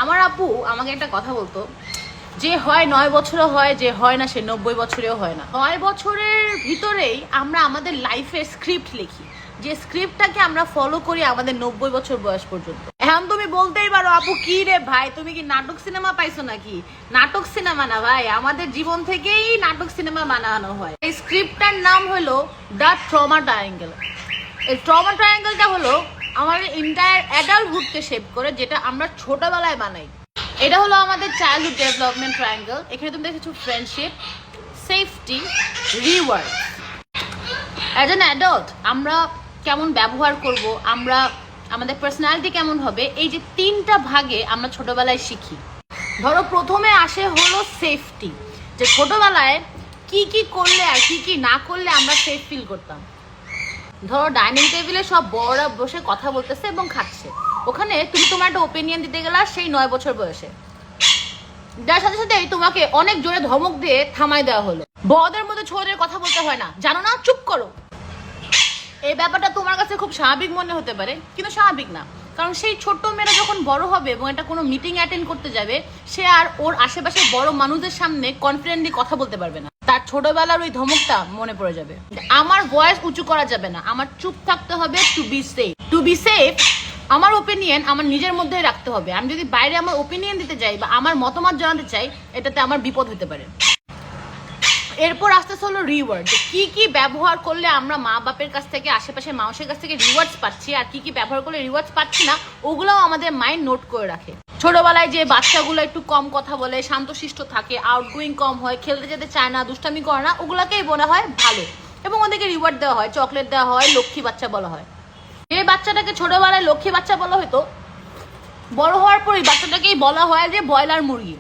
আমার আপু আমাকে একটা কথা বলতো, যে হয় 9 বছরও হয়, যে হয় না সে 90 বছরেও হয় না। 9 বছরের ভিতরেই আমরা আমাদের লাইফের স্ক্রিপ্ট লিখি, যে স্ক্রিপ্টটাকে আমরা ফলো করি আমাদের 90 বছর বয়স পর্যন্ত। এখন তুমি বলতেই পারো আপু কি রে ভাই, তুমি কি নাটক সিনেমা পাইছো নাকি? নাটক সিনেমা না ভাই, আমাদের জীবন থেকেই নাটক সিনেমা বানানো হয়। এই স্ক্রিপ্টটার নাম হলো দ্য ট্রমা ট্রায়াঙ্গেল। এই ট্রমা ট্রায়াঙ্গেলটা হলো আমাদের এন্টায়ার অ্যাডাল্টহুডকে শেপ করে, যেটা আমরা ছোটবেলায় বানাই। এটা হলো আমাদের চাইল্ডহুড ডেভেলপমেন্ট ট্রায়াঙ্গেল। এখানে তুমি দেখেছো friendship, safety, reward. As an adult আমরা কেমন ব্যবহার করব, আমরা আমাদের পার্সোনালিটি কেমন হবে, এই যে 3টা ভাগে আমরা ছোটবেলায় শিখি। ধরো প্রথমে আসে হলো সেফটি, যে ছোটবেলায় কি কি করলে আর কি কি না করলে আমরা সেফ ফিল করতাম। ধরো ডাইনিং টেবিলে সব বড়রা বসে কথা বলতেছে এবং খাচ্ছে, ওখানে তুমি তোমার একটা ওপিনিয়ন দিতে গেলা সেই 9 বছর বয়সে, যার সাথে সাথে তোমাকে অনেক জোরে ধমক দিয়ে থামাই দেওয়া হলো। বড়দের মধ্যে ছোটদের কথা বলতে হয় না, জানো না, চুপ করো। এই ব্যাপারটা তোমার কাছে খুব স্বাভাবিক মনে হতে পারে, কিন্তু স্বাভাবিক না। কারণ সেই ছোট্ট মেয়েরা যখন বড় হবে এবং এটা কোনো মিটিং অ্যাটেন্ড করতে যাবে, সে আর ওর আশেপাশে বড় মানুষদের সামনে কনফিডেন্টলি কথা বলতে পারবে না। তার ছোটবেলার ওই ধমকটা মনে পড়ে যাবে। আমার ভয়েস উঁচু করা যাবে না, আমার চুপ থাকতে হবে to be safe. To be safe আমার ওপিনিয়ন আমার নিজের মধ্যেই রাখতে হবে। আমি যদি বাইরে আমার ওপিনিয়ন দিতে চাই বা আমার মতামত জানাতে চাই, এটাতে আমার বিপদ হতে পারে। এরপর আসতেছে হলো রিওয়ার্ড, কি কি ব্যবহার করলে আমরা মা বাপের কাছ থেকে, আশেপাশের মানুষের কাছ থেকে রিওয়ার্ডস পাচ্ছি, আর কি কি ব্যবহার করলে রিওয়ার্ডস পাচ্ছি না, ওগুলোও আমাদের মাইন্ড নোট করে রাখে। ছোটবেলায় যে বাচ্চাগুলো একটু কম কথা বলে, শান্তশিষ্ট থাকে, আউটগোয়িং কম হয়, খেলতে যেতে চায় না, দুষ্টামি করে না, ওগুলাকেই বলা হয় ভালো, এবং ওদেরকে রিওয়ার্ড দেওয়া হয়, চকলেট দেওয়া হয়, লক্ষ্মী বাচ্চা বলা হয়। যে বাচ্চাটাকে ছোটবেলায় লক্ষ্মী বাচ্চা বলা হতো, বড় হওয়ার পরই বাচ্চাটাকেই বলা হয় যে ব্রয়লার মুরগি।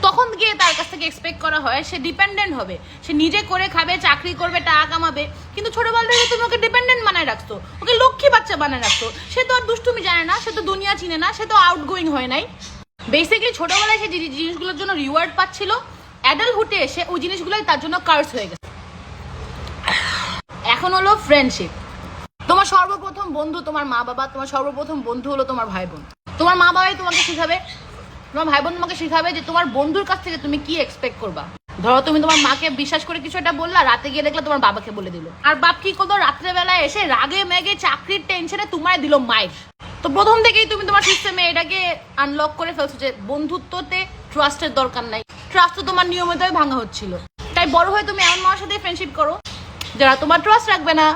তখন গিয়ে তার কাছ থেকে এক্সপেক্ট করা হয় সে ডিপেন্ডেন্ট হবে, সে নিজে করে খাবে, চাকরি করবে, টাকা কামাবে। কিন্তু ছোটবেলা থেকে তুমি ওকে ডিপেন্ডেন্ট বানায় রাখতো, ওকে লক্ষ্মী বাচ্চা বানায় রাখতো। সে তো আর দুষ্টুমি জানে না, সে তো দুনিয়া চিনে না, সে তো আউটগোয়িং হয় নাই। বেসিক্যালি ছোটবেলায় সে যে জিনিসগুলোর জন্য রিওয়ার্ড পাচ্ছিল, অ্যাডাল্টহুডে এসে ওই জিনিসগুলোই তার জন্য কার্স হয়ে গেছে। এখন হলো ফ্রেন্ডশিপ। তোমার সর্বপ্রথম বন্ধু তোমার মা বাবা, তোমার সর্বপ্রথম বন্ধু হলো তোমার ভাই বোন। তোমার মা বাবাই তোমাকে শিখাবে, তোমার ভাই বোন তোমাকে শিখাবে যে তোমার বন্ধুর কাছ থেকে তুমি কি এক্সপেক্ট করবা। ধরো তুমি তোমার মাকে বিশ্বাস করে কিছু একটা বললা, রাতে গিয়ে দেখলে তোমার বাবাকে বলে দিল, আর বাপ কি করলো, রাত্রেবেলায় এসে রাগে মেগে চাকরির টেনশনে তোমার দিল মাইর। তো প্রথম থেকেই তুমি তোমার সিস্টেমে এটাকে আনলক করে ফেলছো যে বন্ধুত্বতে ট্রাস্টের দরকার নাই, ট্রাস্ট তো তোমার নিয়মিতই ভাঙা হচ্ছিল। তাই বড় হয়ে তুমি এমন মানুষের সাথে ফ্রেন্ডশিপ করো যারা তোমার ট্রাস্ট রাখবে না।